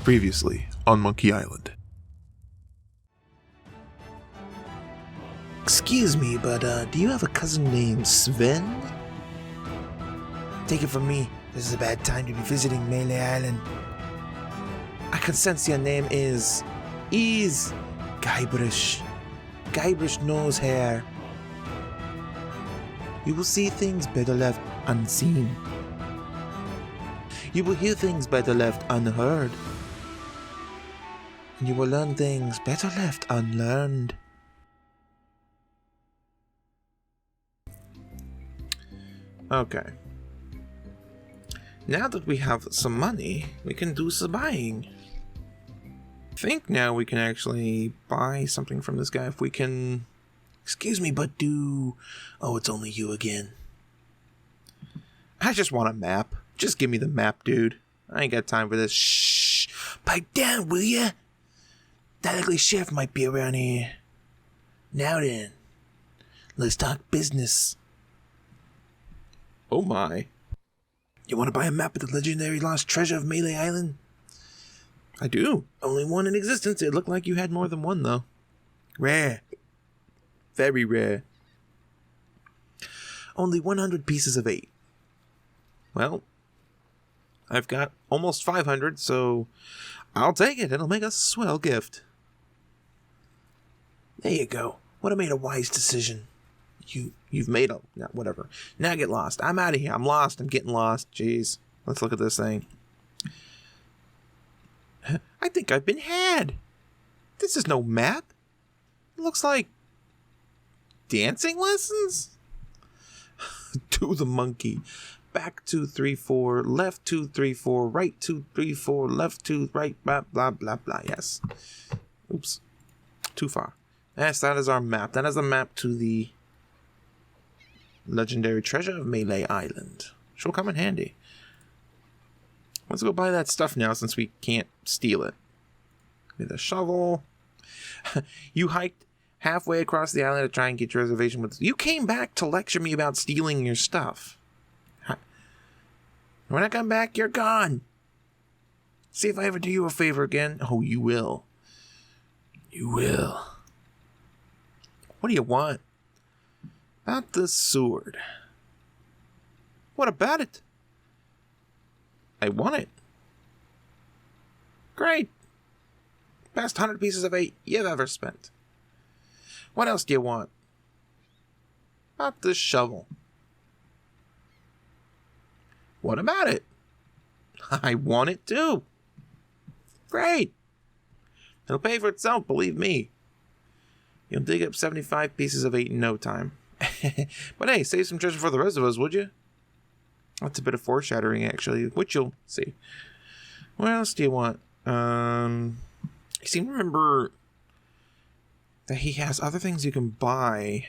Previously on Monkey Island. Excuse me, but do you have a cousin named Sven? Take it from me, this is a bad time to be visiting Melee Island. I can sense your name is Guybrush. Guybrush nose hair. You will see things better left unseen. You will hear things better left unheard. And you will learn things better left unlearned. Okay. Now that we have some money, we can do some buying. I think now we can actually buy something from this guy if we can... Excuse me, but do... Oh, it's only you again. I just want a map. Just give me the map, dude. I ain't got time for this. Shh! Pipe down, will ya? That ugly chef might be around here. Now then, let's talk business. Oh my. You want to buy a map of the legendary lost treasure of Melee Island? I do. Only one in existence. It looked like you had more than one, though. Rare. Very rare. Only 100 pieces of 8. Well, I've got almost 500, so I'll take it. It'll make a swell gift. There you go. Would have made a wise decision. You've made a... No, whatever. Now get lost. I'm out of here. I'm lost. I'm getting lost. Jeez. Let's look at this thing. I think I've been had. This is no map. It looks like dancing lessons? To the monkey. Back 2, 3, 4. Left 2, 3, 4. Right 2, 3, 4. Left 2, right, blah, blah, blah, blah. Yes. Oops. Too far. Yes, that is our map. That is a map to the legendary treasure of Melee Island. She'll come in handy. Let's go buy that stuff now since we can't steal it. Give me the shovel. You hiked halfway across the island to try and get your reservation with... You came back to lecture me about stealing your stuff. When I come back, you're gone. See if I ever do you a favor again. Oh, you will. You will. What do you want? About the sword. What about it? I want it. Great. Best 100 pieces of 8 you've ever spent. What else do you want? About this shovel. What about it? I want it too. Great. It'll pay for itself, believe me. You'll dig up 75 pieces of 8 in no time. But hey, save some treasure for the rest of us, would you? That's a bit of foreshadowing, actually, which you'll see. What else do you want? I seem to remember that he has other things you can buy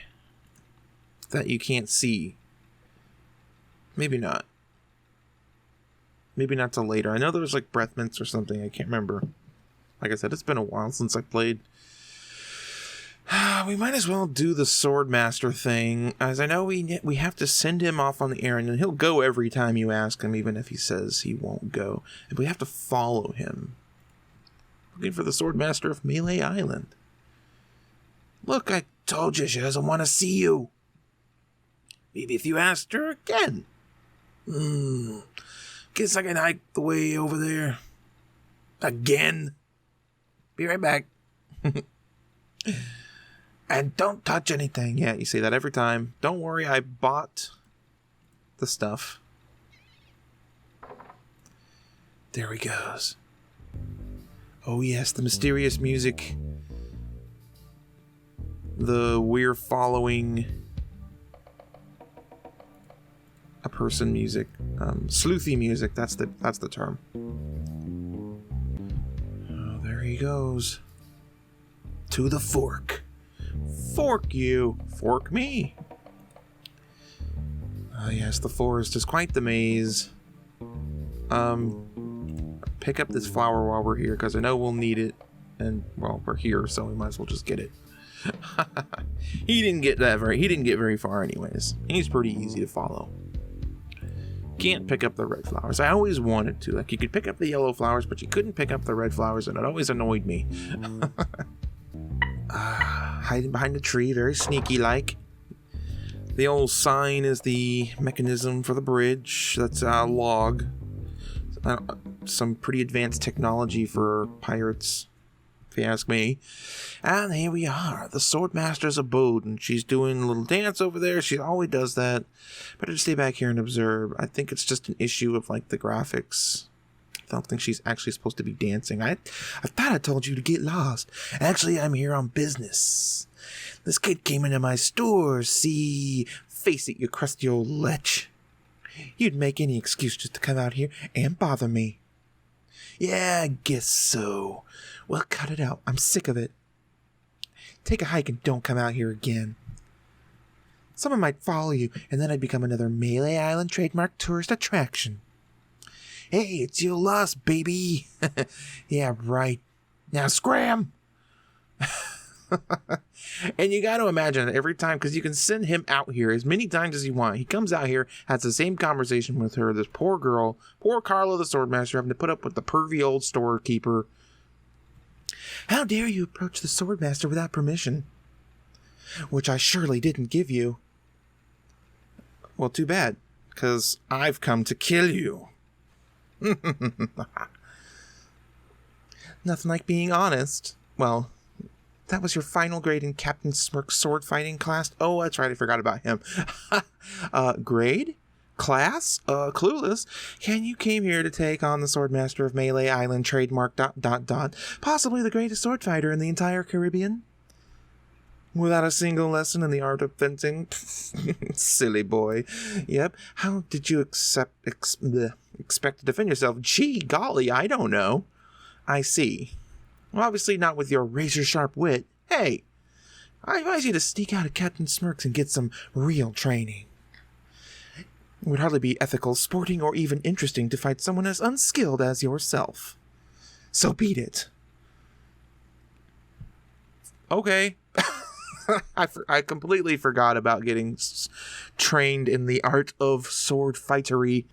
that you can't see. Maybe not. Maybe not till later. I know there was like breath mints or something. I can't remember. Like I said, it's been a while since I played. We might as well do the Swordmaster thing, as I know we have to send him off on the errand, and he'll go every time you ask him, even if he says he won't go. And we have to follow him. Looking for the Swordmaster of Melee Island. Look, I told you she doesn't want to see you. Maybe if you asked her again. Guess I can hike the way over there. Again. Be right back. And don't touch anything. Yeah, you say that every time. Don't worry, I bought the stuff. There he goes. Oh yes, the mysterious music. We're following a person music. Sleuthy music, that's the term. Oh, there he goes. To the fork. Fork you. Fork me. Ah, yes, the forest is quite the maze. Pick up this flower while we're here, because I know we'll need it. And, well, we're here, so we might as well just get it. He didn't get very far anyways. He's pretty easy to follow. can't pick up the red flowers. I always wanted to. Like, you could pick up the yellow flowers, but you couldn't pick up the red flowers, and it always annoyed me. Hiding behind a tree, very sneaky-like. The old sign is the mechanism for the bridge. That's a log. Some pretty advanced technology for pirates, if you ask me. And here we are, the Swordmaster's abode, and she's doing a little dance over there. She always does that. Better to stay back here and observe. I think it's just an issue of, like, the graphics. I don't think she's actually supposed to be dancing. I thought I told you to get lost. Actually, I'm here on business. This kid came into my store. See, face it, you crusty old lech. You'd make any excuse just to come out here and bother me. Yeah, I guess so. Well, cut it out. I'm sick of it. Take a hike and don't come out here again. Someone might follow you, and then I'd become another Melee Island trademark tourist attraction. Hey, it's your loss, baby. Yeah, right. Now scram! And you got to imagine every time, because you can send him out here as many times as you want. He comes out here, has the same conversation with her. This poor girl, poor Carla the Swordmaster, having to put up with the pervy old storekeeper. How dare you approach the Swordmaster without permission? Which I surely didn't give you. Well, too bad, because I've come to kill you. Nothing like being honest. Well, that was your final grade in Captain Smirk's sword fighting class? Oh, that's right, I forgot about him. Grade? Class? Clueless. Ken, you came here to take on the Swordmaster of Melee Island trademark ... Possibly the greatest sword fighter in the entire Caribbean. Without a single lesson in the art of fencing? Silly boy. Yep. How did you expect to defend yourself? Gee golly, I don't know. I see. Well, obviously not with your razor-sharp wit. Hey, I advise you to sneak out of Captain Smirk's and get some real training. It would hardly be ethical, sporting, or even interesting to fight someone as unskilled as yourself. So beat it. Okay. I completely forgot about getting trained in the art of sword fightery.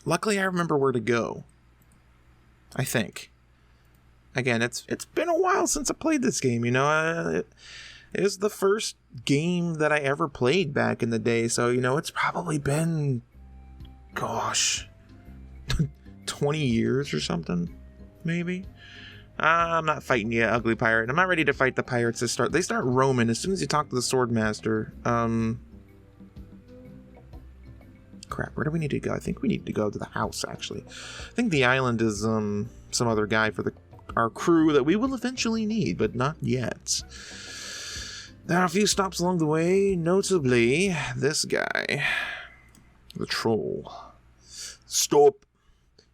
Luckily, I remember where to go. I think. Again, it's been a while since I played this game, you know. It was the first game that I ever played back in the day, so, you know, it's probably been, gosh, 20 years or something, maybe. I'm not fighting you, ugly pirate. I'm not ready to fight the pirates. They start roaming as soon as you talk to the Swordmaster. Crap, where do we need to go? I think we need to go to the house, actually. I think the island is some other guy for our crew that we will eventually need, but not yet. There are a few stops along the way, notably this guy, the troll. Stop!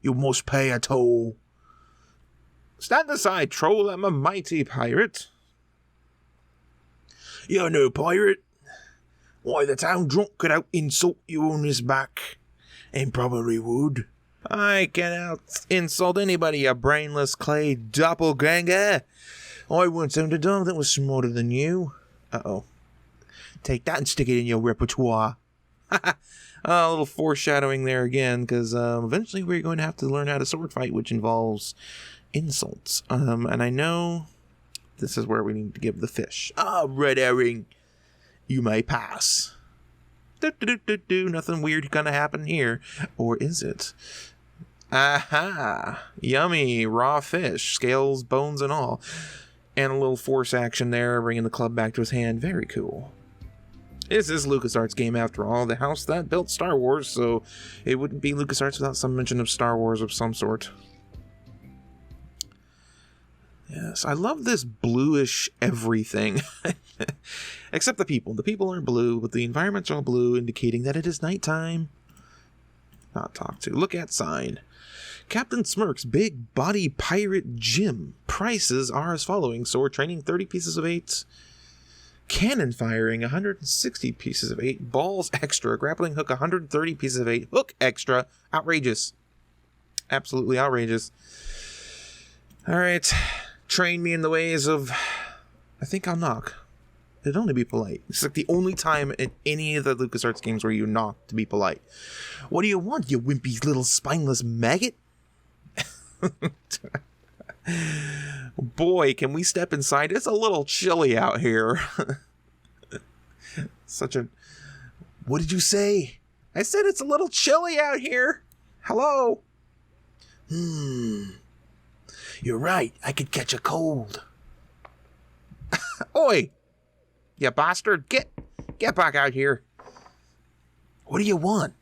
You must pay a toll. Stand aside, troll. I'm a mighty pirate. You're no pirate. Why, the town drunk could out insult you on his back, and probably would. I can out insult anybody, you brainless clay doppelganger. I once owned a dog that was smarter than you. Uh-oh. Take that and stick it in your repertoire. A little foreshadowing there again, because eventually we're going to have to learn how to sword fight, which involves insults. And I know this is where we need to give the fish. Red herring. You may pass. Nothing weird gonna happen here. Or is it? Aha! Yummy raw fish, scales, bones, and all. And a little force action there, bringing the club back to his hand. Very cool. This is LucasArts game after all, the house that built Star Wars, so it wouldn't be LucasArts without some mention of Star Wars of some sort. Yes, I love this bluish everything. Except the people. The people aren't blue, but the environments are blue, indicating that it is nighttime. Not talk to. Look at sign. Captain Smirk's Big Body Pirate Gym. Prices are as following. Sword training, 30 pieces of 8. Cannon firing, 160 pieces of 8. Balls extra. Grappling hook, 130 pieces of 8. Hook extra. Outrageous. Absolutely outrageous. Alright. Train me in the ways of... I think I'll knock. It'd only be polite. It's like the only time in any of the LucasArts games where you knock to be polite. What do you want, you wimpy little spineless maggot? Boy, can we step inside? It's a little chilly out here. Such a... What did you say? I said it's a little chilly out here. Hello? You're right. I could catch a cold. Oi! You bastard. Get back out here. What do you want?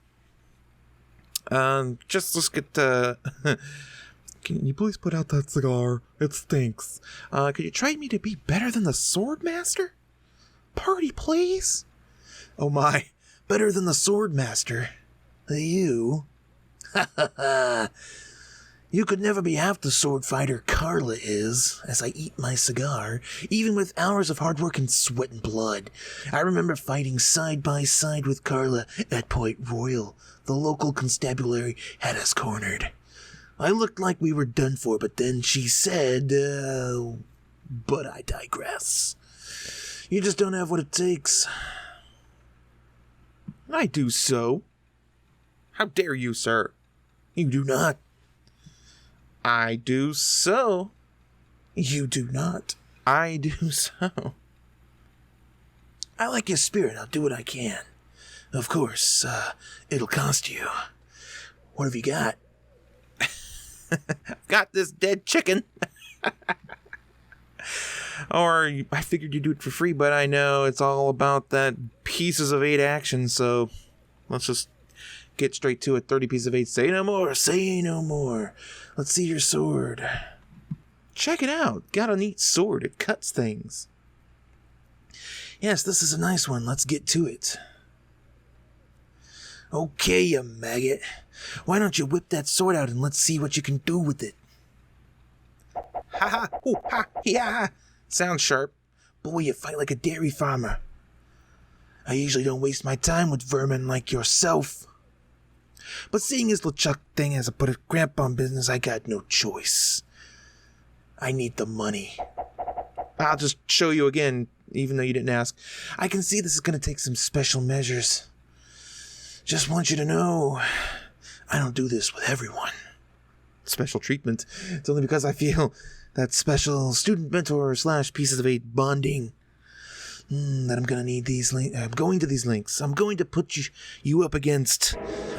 Let's get Can you please put out that cigar? It stinks. Could you trade me to be better than the Sword Master? Party, please. Oh my, better than the Sword Master. You? You could never be half the sword fighter Carla is, as I eat my cigar, even with hours of hard work and sweat and blood. I remember fighting side by side with Carla at Point Royal. The local constabulary had us cornered. I looked like we were done for, but then she said, but I digress. You just don't have what it takes. I do so. How dare you, sir? You do not. I do so. You do not. I do so. I like your spirit. I'll do what I can. Of course, it'll cost you. What have you got? I've got this dead chicken. Or I figured you'd do it for free, but I know it's all about that pieces of 8 action, so let's just get straight to it. 30 pieces of 8. Say no more. Say no more. Let's see your sword. Check it out. Got a neat sword. It cuts things. Yes, this is a nice one. Let's get to it. Okay, you maggot. Why don't you whip that sword out and let's see what you can do with it? Ha ha. Ooh, ha. Yeah. Sounds sharp. Boy, you fight like a dairy farmer. I usually don't waste my time with vermin like yourself. But seeing as LeChuck thing has put a cramp on business, I got no choice. I need the money. I'll just show you again, even though you didn't ask. I can see this is going to take some special measures. Just want you to know, I don't do this with everyone. Special treatment. It's only because I feel that special student mentor / pieces of 8 bonding. That I'm going to need these links. I'm going to these links. I'm going to put you up against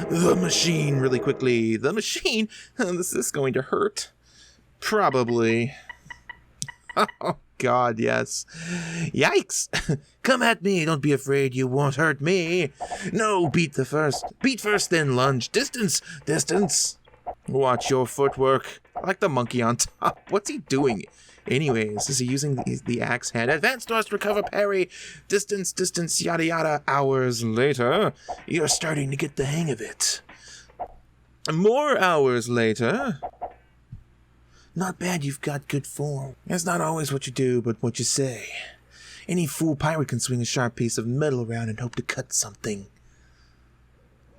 the machine really quickly. The machine? This is going to hurt. Probably. Oh, God, yes. Yikes. Come at me. Don't be afraid. You won't hurt me. No, beat first, then lunge. Distance. Watch your footwork. Like the monkey on top. What's he doing? Anyways, is he using the axe hand? Advance thrust, recover parry. Distance, yada yada. Hours later. You're starting to get the hang of it. More hours later. Not bad, you've got good form. That's not always what you do, but what you say. Any fool pirate can swing a sharp piece of metal around and hope to cut something.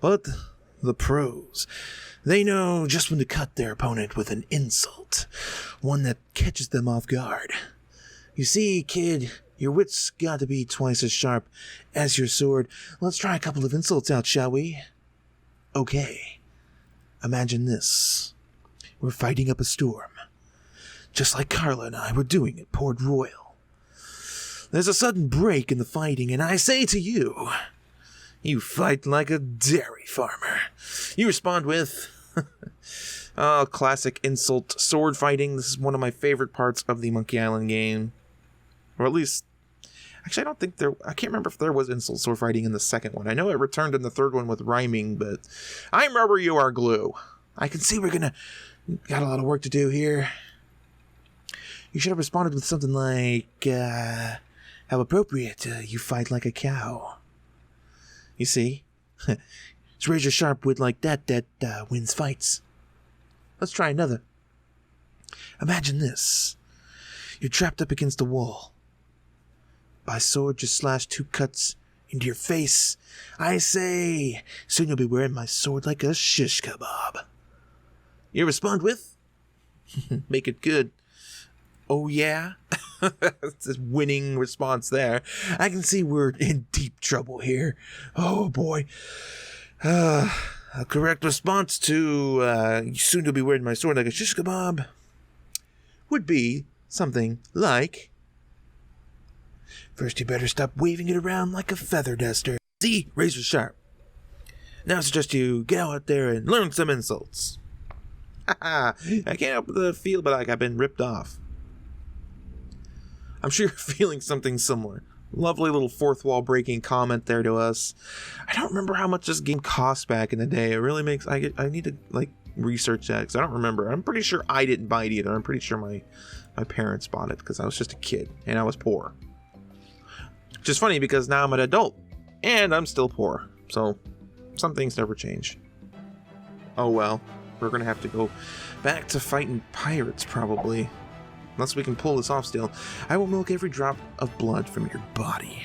But the pros, they know just when to cut their opponent with an insult. One that catches them off guard. You see, kid, your wit's got to be twice as sharp as your sword. Let's try a couple of insults out, shall we? Okay. Imagine this. We're fighting up a storm. Just like Carla and I were doing at Port Royal. There's a sudden break in the fighting, and I say to you, you fight like a dairy farmer. You respond with, classic insult sword fighting. This is one of my favorite parts of the Monkey Island game. Or at least, actually I can't remember if there was insult sword fighting in the second one. I know it returned in the third one with rhyming, but I'm rubber, you are glue. I can see got a lot of work to do here. You should have responded with something like, how appropriate, you fight like a cow. You see? It's razor sharp wit like that wins fights. Let's try another. Imagine this. You're trapped up against a wall. My sword just slashed 2 cuts into your face. I say, soon you'll be wearing my sword like a shish kebab. You respond with, make it good. Oh, yeah? It's a winning response there. I can see we're in deep trouble here. Oh, boy. A correct response to soon to be wearing my sword like a shish kebab would be something like, first you better stop waving it around like a feather duster. See? Razor sharp. Now I suggest you get out there and learn some insults. I can't help but feel like I've been ripped off. I'm sure you're feeling something similar. Lovely little fourth wall breaking comment there to us. I don't remember how much this game cost back in the day. It really makes... I need to, like, research that because I don't remember. I'm pretty sure I didn't buy it either. I'm pretty sure my parents bought it because I was just a kid and I was poor. Which is funny because now I'm an adult and I'm still poor. So some things never change. Oh well. We're going to have to go back to fighting pirates probably. Unless we can pull this off still. I will milk every drop of blood from your body.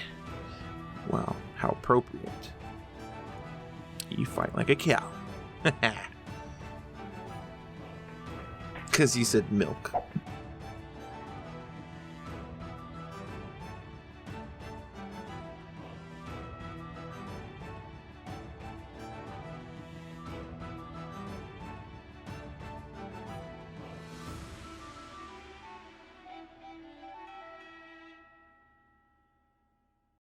Wow, how appropriate. You fight like a cow. Because you said milk.